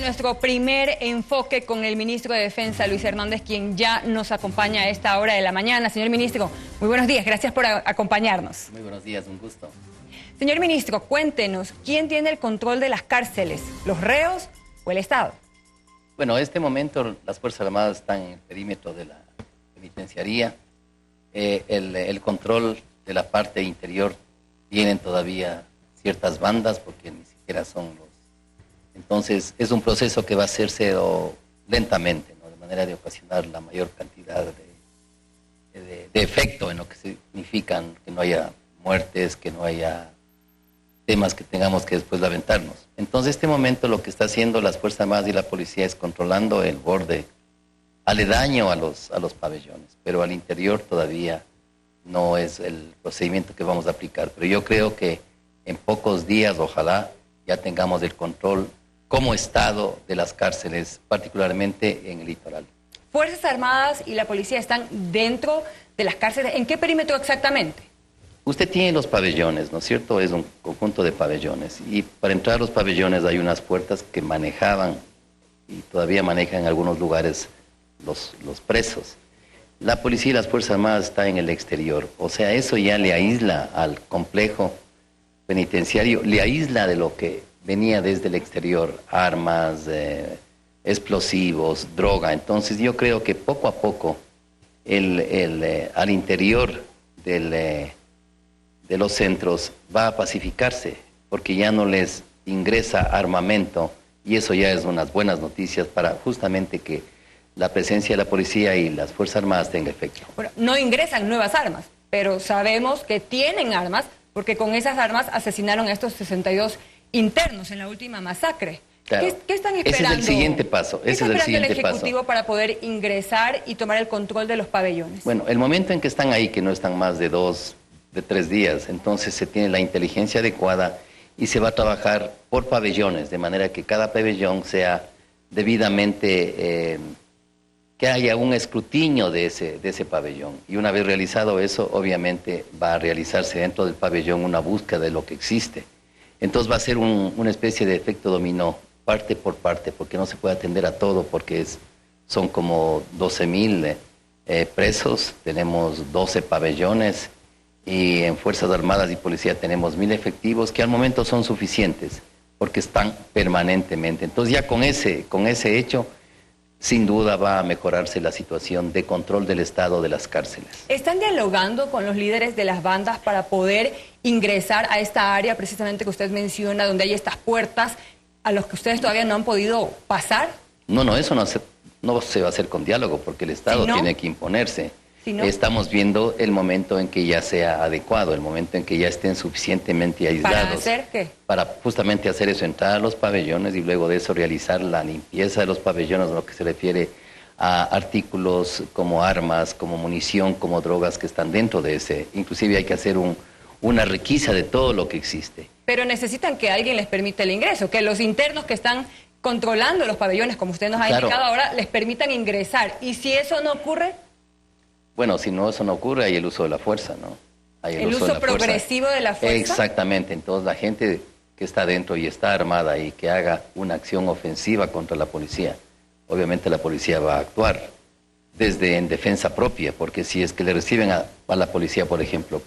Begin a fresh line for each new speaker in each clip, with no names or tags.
nuestro primer enfoque con el ministro de Defensa, Luis Hernández, quien ya nos acompaña a esta hora de la mañana. Señor ministro, muy buenos días, gracias por acompañarnos.
Muy buenos días, un gusto.
Señor ministro, cuéntenos, ¿quién tiene el control de las cárceles, los reos o el Estado?
Bueno, en este momento las Fuerzas Armadas están en el perímetro de la penitenciaría. El control de la parte interior tienen todavía ciertas bandas porque ni siquiera son los... Entonces es un proceso que va a hacerse lentamente, ¿no? De manera de ocasionar la mayor cantidad de efecto en lo que significan que no haya muertes, que no haya temas que tengamos que después lamentarnos. Entonces, este momento lo que está haciendo las Fuerzas Armadas y la policía es controlando el borde aledaño a los pabellones, pero al interior todavía no es el procedimiento que vamos a aplicar. Pero yo creo que en pocos días, ojalá, ya tengamos el control como Estado de las cárceles, particularmente en el litoral.
¿Fuerzas Armadas y la policía están dentro de las cárceles? ¿En qué perímetro exactamente?
Usted tiene los pabellones, ¿no es cierto? Es un conjunto de pabellones. Y para entrar a los pabellones hay unas puertas que manejaban y todavía manejan en algunos lugares los presos. La policía y las Fuerzas Armadas están en el exterior. O sea, eso ya le aísla al complejo penitenciario, le aísla de lo que venía desde el exterior, armas, explosivos, droga. Entonces yo creo que poco a poco al interior de los centros va a pacificarse, porque ya no les ingresa armamento, y eso ya es unas buenas noticias para justamente que la presencia de la policía y las Fuerzas Armadas tenga efecto.
Bueno, no ingresan nuevas armas, pero sabemos que tienen armas, porque con esas armas asesinaron a estos 62 internos en la última masacre.
Claro.
¿Qué están esperando?
Ese es el siguiente paso.
¿Qué está esperando el Ejecutivo para poder ingresar y tomar el control de los pabellones?
Bueno, el momento en que están ahí, que no están más de 3 días, entonces se tiene la inteligencia adecuada y se va a trabajar por pabellones, de manera que cada pabellón sea debidamente, que haya un escrutinio de ese pabellón. Y una vez realizado eso, obviamente va a realizarse dentro del pabellón una búsqueda de lo que existe. Entonces va a ser una especie de efecto dominó, parte por parte, porque no se puede atender a todo, porque son como 12.000 presos, tenemos 12 pabellones, y en Fuerzas Armadas y Policía tenemos 1.000 efectivos, que al momento son suficientes, porque están permanentemente. Entonces ya con ese hecho, sin duda va a mejorarse la situación de control del Estado de las cárceles.
¿Están dialogando con los líderes de las bandas para poder ingresar a esta área precisamente que usted menciona, donde hay estas puertas a los que ustedes todavía no han podido pasar?
No, eso no se va a hacer con diálogo, porque el Estado tiene que imponerse. Estamos viendo el momento en que ya sea adecuado, el momento en que ya estén suficientemente aislados.
¿Para hacer qué?
Para justamente hacer eso, entrar a los pabellones y luego de eso realizar la limpieza de los pabellones, en lo que se refiere a artículos como armas, como munición, como drogas que están dentro de ese. Inclusive hay que hacer una requisa de todo lo que existe.
Pero necesitan que alguien les permita el ingreso, que los internos que están controlando los pabellones, como usted nos ha indicado ahora, les permitan ingresar. ¿Y si eso no ocurre?
Bueno, si no, eso no ocurre, hay el uso de la fuerza, ¿no? Hay
el uso progresivo de la fuerza.
Exactamente. Entonces la gente que está dentro y está armada y que haga una acción ofensiva contra la policía, obviamente la policía va a actuar desde en defensa propia, porque si es que le reciben a la policía, por ejemplo,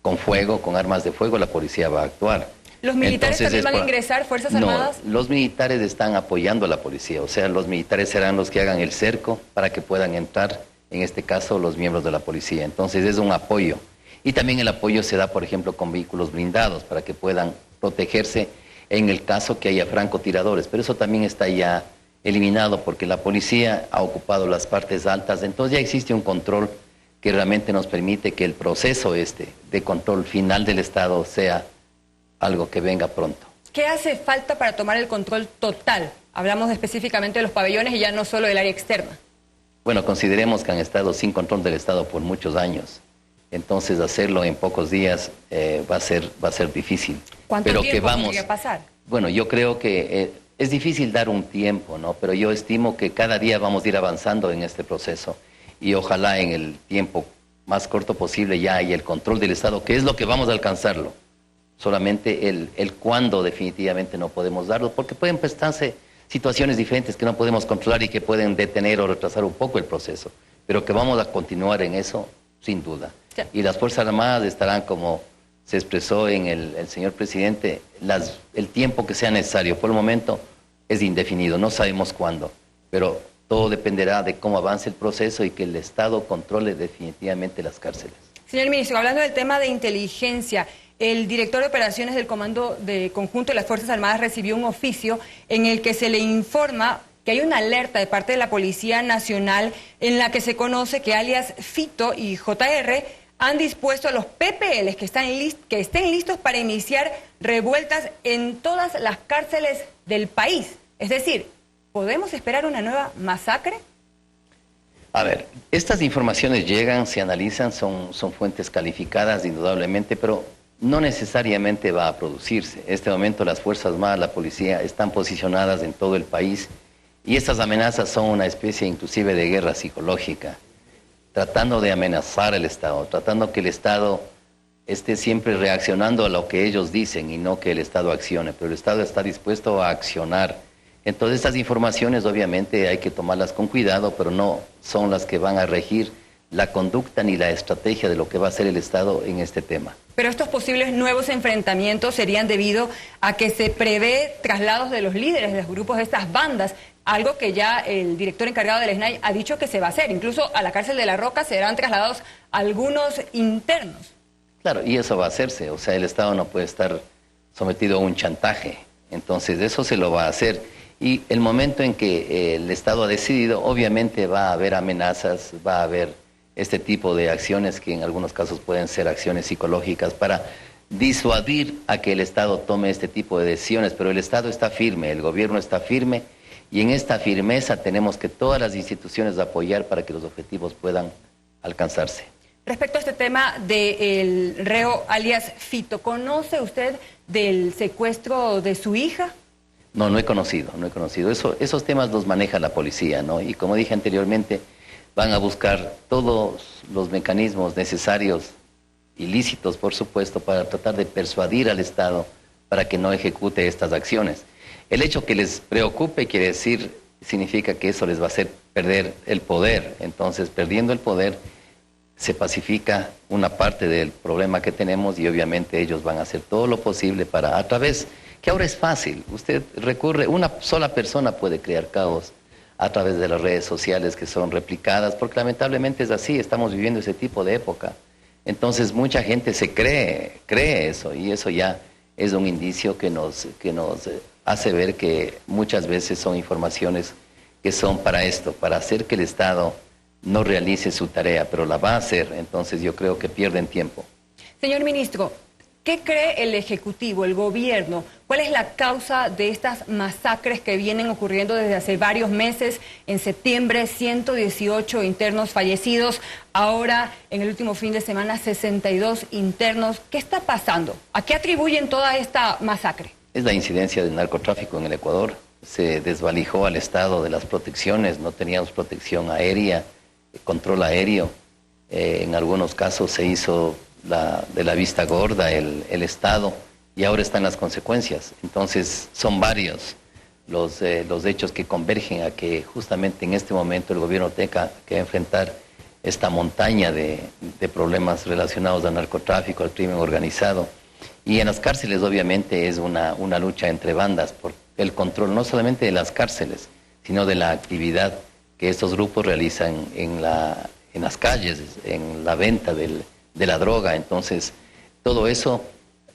con fuego, con armas de fuego, la policía va a actuar.
¿Los militares también van a ingresar, Fuerzas Armadas?
No, los militares están apoyando a la policía, o sea, los militares serán los que hagan el cerco para que puedan entrar, en este caso, los miembros de la policía. Entonces es un apoyo. Y también el apoyo se da, por ejemplo, con vehículos blindados para que puedan protegerse en el caso que haya francotiradores. Pero eso también está ya eliminado porque la policía ha ocupado las partes altas. Entonces ya existe un control que realmente nos permite que el proceso de control final del Estado sea algo que venga pronto.
¿Qué hace falta para tomar el control total? Hablamos específicamente de los pabellones y ya no solo del área externa.
Bueno, consideremos que han estado sin control del Estado por muchos años. Entonces, hacerlo en pocos días va a ser difícil.
¿Cuánto tiempo podría pasar?
Bueno, yo creo que es difícil dar un tiempo, ¿no? Pero yo estimo que cada día vamos a ir avanzando en este proceso y ojalá en el tiempo más corto posible ya haya el control del Estado, que es lo que vamos a alcanzarlo. Solamente el cuándo definitivamente no podemos darlo, porque pueden prestarse situaciones diferentes que no podemos controlar y que pueden detener o retrasar un poco el proceso, pero que vamos a continuar en eso, sin duda. Sí. Y las Fuerzas Armadas estarán, como se expresó en el señor presidente, el tiempo que sea necesario. Por el momento es indefinido, no sabemos cuándo, pero todo dependerá de cómo avance el proceso y que el Estado controle definitivamente las cárceles.
Señor ministro, hablando del tema de inteligencia, el director de operaciones del Comando de Conjunto de las Fuerzas Armadas recibió un oficio en el que se le informa que hay una alerta de parte de la Policía Nacional en la que se conoce que alias Fito y JR han dispuesto a los PPLs que estén listos para iniciar revueltas en todas las cárceles del país. Es decir, ¿podemos esperar una nueva masacre?
A ver, estas informaciones llegan, se analizan, son fuentes calificadas indudablemente, pero no necesariamente va a producirse. En este momento las Fuerzas Armadas, la policía, están posicionadas en todo el país y estas amenazas son una especie inclusive de guerra psicológica, tratando de amenazar al Estado, tratando que el Estado esté siempre reaccionando a lo que ellos dicen y no que el Estado accione, pero el Estado está dispuesto a accionar. Entonces estas informaciones obviamente hay que tomarlas con cuidado, pero no son las que van a regir la conducta ni la estrategia de lo que va a hacer el Estado en este tema.
Pero estos posibles nuevos enfrentamientos serían debido a que se prevé traslados de los líderes de los grupos de estas bandas, algo que ya el director encargado del SNAI ha dicho que se va a hacer. Incluso a la cárcel de La Roca serán trasladados algunos internos.
Claro, y eso va a hacerse, o sea, el Estado no puede estar sometido a un chantaje, entonces eso se lo va a hacer. Y el momento en que el Estado ha decidido, obviamente va a haber amenazas, va a haber este tipo de acciones que en algunos casos pueden ser acciones psicológicas para disuadir a que el Estado tome este tipo de decisiones, pero el Estado está firme, el gobierno está firme y en esta firmeza tenemos que todas las instituciones apoyar para que los objetivos puedan alcanzarse. Respecto a este tema del reo alias Fito, ¿conoce usted del secuestro de su hija? No, no he conocido. Esos temas los maneja la policía, ¿no? Y como dije anteriormente, van a buscar todos los mecanismos necesarios, ilícitos por supuesto, para tratar de persuadir al Estado para que no ejecute estas acciones. El hecho que les preocupe quiere decir, significa que eso les va a hacer perder el poder. Entonces, perdiendo el poder, se pacifica una parte del problema que tenemos y obviamente ellos van a hacer todo lo posible para, a través, que ahora es fácil, usted recurre, una sola persona puede crear caos a través de las redes sociales que son replicadas, porque lamentablemente es así, estamos viviendo ese tipo de época. Entonces mucha gente se cree eso y eso ya es un indicio que nos hace ver que muchas veces son informaciones que son para esto, para hacer que el Estado no realice su tarea, pero la va a hacer, entonces yo creo que pierden tiempo. Señor ministro, ¿qué cree el Ejecutivo, el Gobierno? ¿Cuál es la causa de estas masacres que vienen ocurriendo desde hace varios meses? En septiembre, 118 internos fallecidos. Ahora, en el último fin de semana, 62 internos. ¿Qué está pasando? ¿A qué atribuyen toda esta masacre? Es la incidencia del narcotráfico en el Ecuador. Se desvalijó al Estado de las protecciones, no teníamos protección aérea, control aéreo. En algunos casos se hizo de la vista gorda el Estado y ahora están las consecuencias. Entonces son varios los hechos que convergen a que justamente en este momento el gobierno tenga que enfrentar esta montaña de problemas relacionados al narcotráfico, al crimen organizado. Y en las cárceles obviamente es una lucha entre bandas por el control no solamente de las cárceles, sino de la actividad que estos grupos realizan en las calles, en la venta de la droga. Entonces, todo eso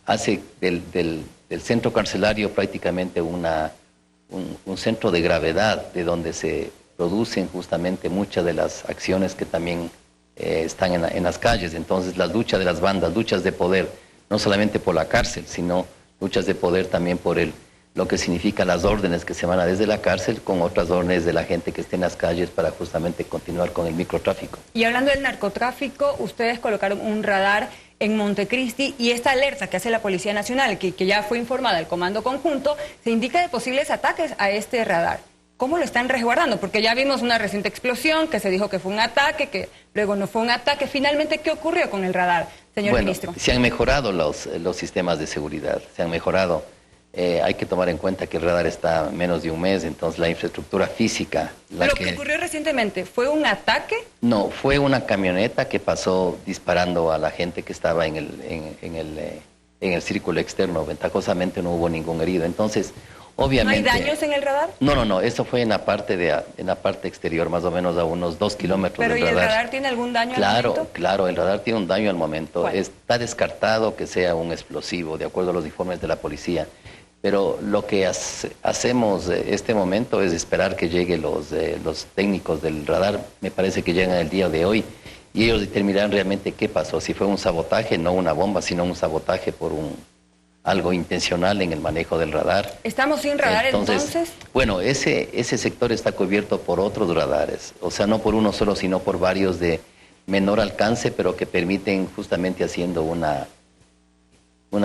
hace del centro carcelario prácticamente un centro de gravedad, de donde se producen justamente muchas de las acciones que también están en las calles. Entonces, las luchas de las bandas, luchas de poder, no solamente por la cárcel, sino luchas de poder también por lo que significa las órdenes que se van desde la cárcel con otras órdenes de la gente que esté en las calles para justamente continuar con el microtráfico. Y hablando del narcotráfico, ustedes colocaron un radar en Montecristi y esta alerta que hace la Policía Nacional, que ya fue informada al Comando Conjunto, se indica de posibles ataques a este radar. ¿Cómo lo están resguardando? Porque ya vimos una reciente explosión que se dijo que fue un ataque, que luego no fue un ataque. Finalmente, ¿qué ocurrió con el radar, señor ministro? Se han mejorado los sistemas de seguridad, se han mejorado. hay que tomar en cuenta que el radar está menos de un mes, entonces la infraestructura física...
Lo que ocurrió recientemente, ¿fue un ataque?
No, fue una camioneta que pasó disparando a la gente que estaba en el círculo externo. Ventajosamente no hubo ningún herido. Entonces, obviamente...
¿No hay daños en el radar?
No, eso fue en la parte exterior, más o menos a unos 2 kilómetros del radar.
¿Pero y el radar tiene algún daño al momento?
Claro, el radar tiene un daño al momento.
¿Cuál?
Está descartado que sea un explosivo, de acuerdo a los informes de la policía. Pero lo que hacemos este momento es esperar que lleguen los técnicos del radar. Me parece que llegan el día de hoy y ellos determinarán realmente qué pasó. Si fue un sabotaje, no una bomba, sino un sabotaje por algo intencional en el manejo del radar.
¿Estamos sin radar entonces?
Bueno, ese sector está cubierto por otros radares. O sea, no por uno solo, sino por varios de menor alcance, pero que permiten justamente haciendo una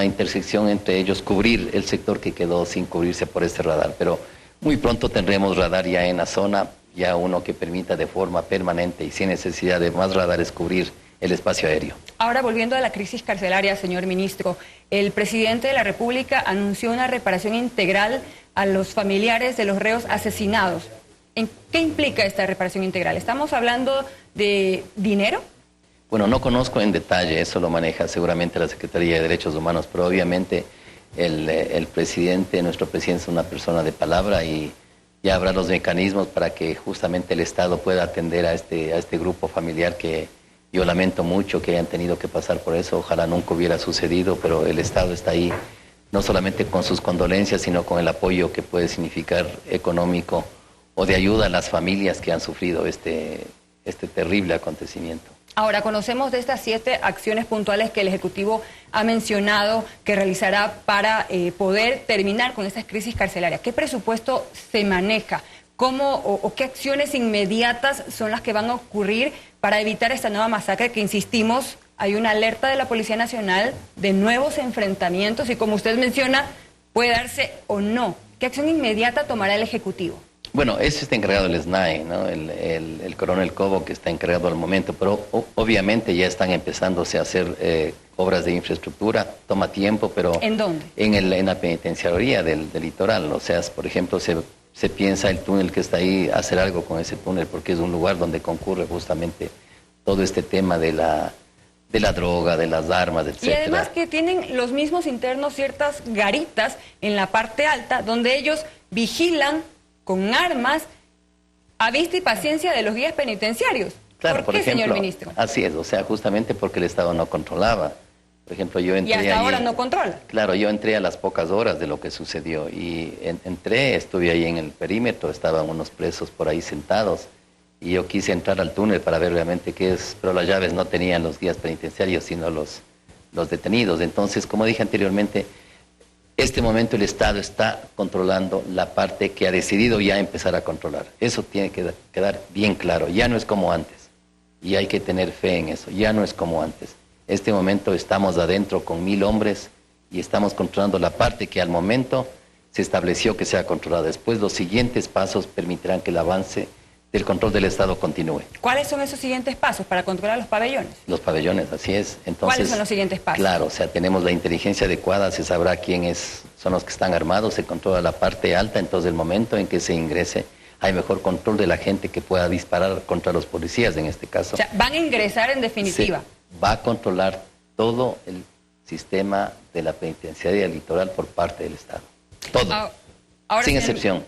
intersección entre ellos, cubrir el sector que quedó sin cubrirse por este radar. Pero muy pronto tendremos radar ya en la zona, ya uno que permita de forma permanente y sin necesidad de más radares cubrir el espacio aéreo.
Ahora, volviendo a la crisis carcelaria, señor ministro, el presidente de la República anunció una reparación integral a los familiares de los reos asesinados. ¿En qué implica esta reparación integral? ¿Estamos hablando de dinero?
Bueno, no conozco en detalle, eso lo maneja seguramente la Secretaría de Derechos Humanos, pero obviamente nuestro presidente es una persona de palabra y ya habrá los mecanismos para que justamente el Estado pueda atender a este grupo familiar que yo lamento mucho que hayan tenido que pasar por eso. Ojalá nunca hubiera sucedido, pero el Estado está ahí no solamente con sus condolencias, sino con el apoyo que puede significar económico o de ayuda a las familias que han sufrido este terrible acontecimiento.
Ahora, conocemos de estas 7 acciones puntuales que el Ejecutivo ha mencionado que realizará para poder terminar con estas crisis carcelarias. ¿Qué presupuesto se maneja? ¿Cómo o qué acciones inmediatas son las que van a ocurrir para evitar esta nueva masacre que, insistimos, hay una alerta de la Policía Nacional de nuevos enfrentamientos y, como usted menciona, puede darse o no? ¿Qué acción inmediata tomará el Ejecutivo?
Bueno, ese está encargado el SNAE, ¿no? El coronel Cobo, que está encargado al momento, pero obviamente ya están empezándose a hacer obras de infraestructura, toma tiempo, pero...
¿En dónde?
En la penitenciaría del litoral, o sea, por ejemplo, se piensa el túnel que está ahí, hacer algo con ese túnel, porque es un lugar donde concurre justamente todo este tema de la droga, de las armas, etc.
Y además que tienen los mismos internos ciertas garitas en la parte alta, donde ellos vigilan con armas a vista y paciencia de los guías penitenciarios.
Claro,
¿Por qué,
ejemplo,
señor ministro?
Así es, o sea, justamente porque el Estado no controlaba. Por ejemplo, yo entré
y hasta ahora no controla.
Claro, yo entré a las pocas horas de lo que sucedió y estuve ahí en el perímetro, estaban unos presos por ahí sentados y yo quise entrar al túnel para ver realmente qué es, pero las llaves no tenían los guías penitenciarios, sino los detenidos. Entonces, como dije anteriormente, este momento el Estado está controlando la parte que ha decidido ya empezar a controlar. Eso tiene que quedar bien claro. Ya no es como antes. Y hay que tener fe en eso. Ya no es como antes. Este momento estamos adentro con 1000 hombres y estamos controlando la parte que al momento se estableció que sea controlada. Después los siguientes pasos permitirán que el avance del control del Estado continúe.
¿Cuáles son esos siguientes pasos para controlar los pabellones?
Los pabellones, así es. Entonces,
¿cuáles son los siguientes pasos?
Claro, o sea, tenemos la inteligencia adecuada, se sabrá quiénes son los que están armados, se controla la parte alta, entonces el momento en que se ingrese hay mejor control de la gente que pueda disparar contra los policías en este caso.
O sea, van a ingresar en definitiva.
Se va a controlar todo el sistema de la penitenciaria litoral por parte del Estado. Todo, sin excepción.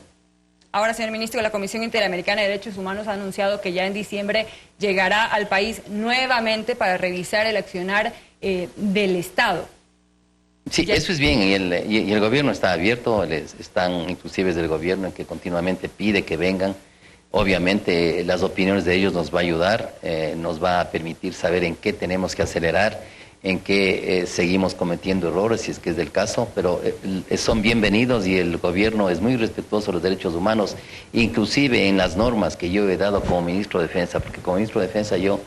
Ahora, señor ministro, la Comisión Interamericana de Derechos Humanos ha anunciado que ya en diciembre llegará al país nuevamente para revisar el accionar del Estado.
Sí, eso es bien, y el gobierno está abierto, están inclusive desde el gobierno en que continuamente pide que vengan. Obviamente las opiniones de ellos nos va a ayudar, nos va a permitir saber en qué tenemos que acelerar, en qué seguimos cometiendo errores, si es que es del caso, pero son bienvenidos y el gobierno es muy respetuoso de los derechos humanos, inclusive en las normas que yo he dado como ministro de Defensa, porque como ministro de Defensa yo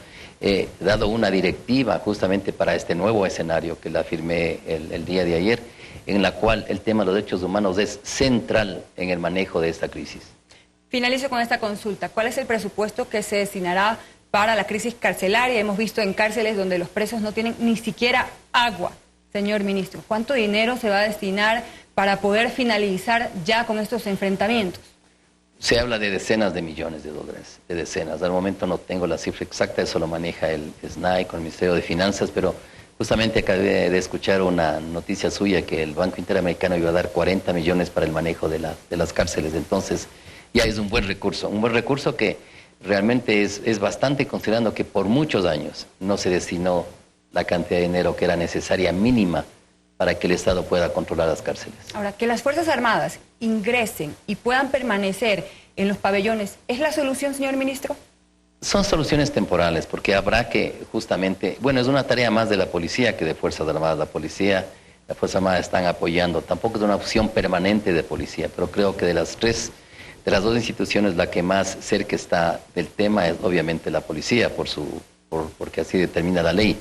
he dado una directiva justamente para este nuevo escenario que la firmé el día de ayer, en la cual el tema de los derechos humanos es central en el manejo de esta crisis.
Finalizo con esta consulta. ¿Cuál es el presupuesto que se destinará para la crisis carcelaria? Hemos visto en cárceles donde los presos no tienen ni siquiera agua. Señor ministro, ¿cuánto dinero se va a destinar para poder finalizar ya con estos enfrentamientos?
Se habla de decenas de millones de dólares, de decenas. Al momento no tengo la cifra exacta, eso lo maneja el SNAI con el Ministerio de Finanzas, pero justamente acabé de escuchar una noticia suya que el Banco Interamericano iba a dar 40 millones para el manejo de las cárceles. Entonces, ya es un buen recurso que realmente es bastante, considerando que por muchos años no se destinó la cantidad de dinero que era necesaria mínima para que el Estado pueda controlar las cárceles.
Ahora, que las Fuerzas Armadas ingresen y puedan permanecer en los pabellones, ¿es la solución, señor ministro?
Son soluciones temporales, porque habrá que justamente, bueno, es una tarea más de la policía que de Fuerzas Armadas. La Fuerzas Armadas están apoyando, tampoco es una opción permanente de policía, pero creo que de las dos instituciones, la que más cerca está del tema es obviamente la policía, porque así determina la ley.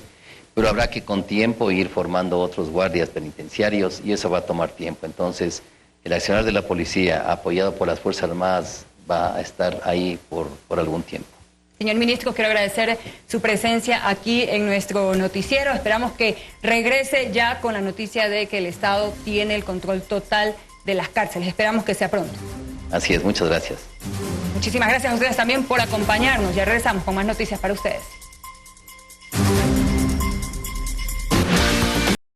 Pero habrá que con tiempo ir formando otros guardias penitenciarios y eso va a tomar tiempo. Entonces, el accionar de la policía, apoyado por las Fuerzas Armadas, va a estar ahí por algún tiempo.
Señor ministro, quiero agradecer su presencia aquí en nuestro noticiero. Esperamos que regrese ya con la noticia de que el Estado tiene el control total de las cárceles. Esperamos que sea pronto.
Así es, muchas gracias.
Muchísimas gracias a ustedes también por acompañarnos. Ya regresamos con más noticias para ustedes.